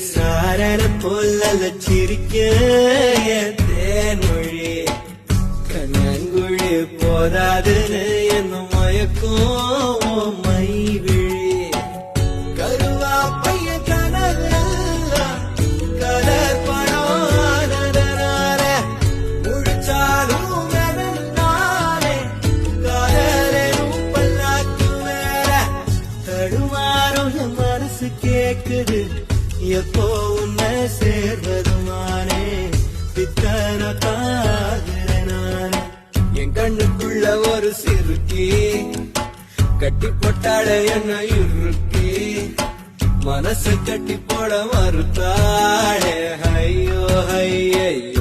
சாரண போல சிரிக்க தேன்மொழி கண்ணங்குழி போதாதுன்னு என்ன மயக்கும் மை விழி கருவா பைய கனவெல்லாம் கலர் பணம் முழிச்சாலும் நானே கலரும் பல்லாக்கு வேற தடுமாறும் என் மனசு கேக்குது எப்போ உன்னை சேர்வதுமானே பித்தன காகிறேன் நானே என் கண்ணுக்குள்ள ஒரு சிறுக்கி கட்டி போட்டாட என்ன இறுக்கி மனசு கட்டி போட மறுத்தாளே ஐயோ ஐயோ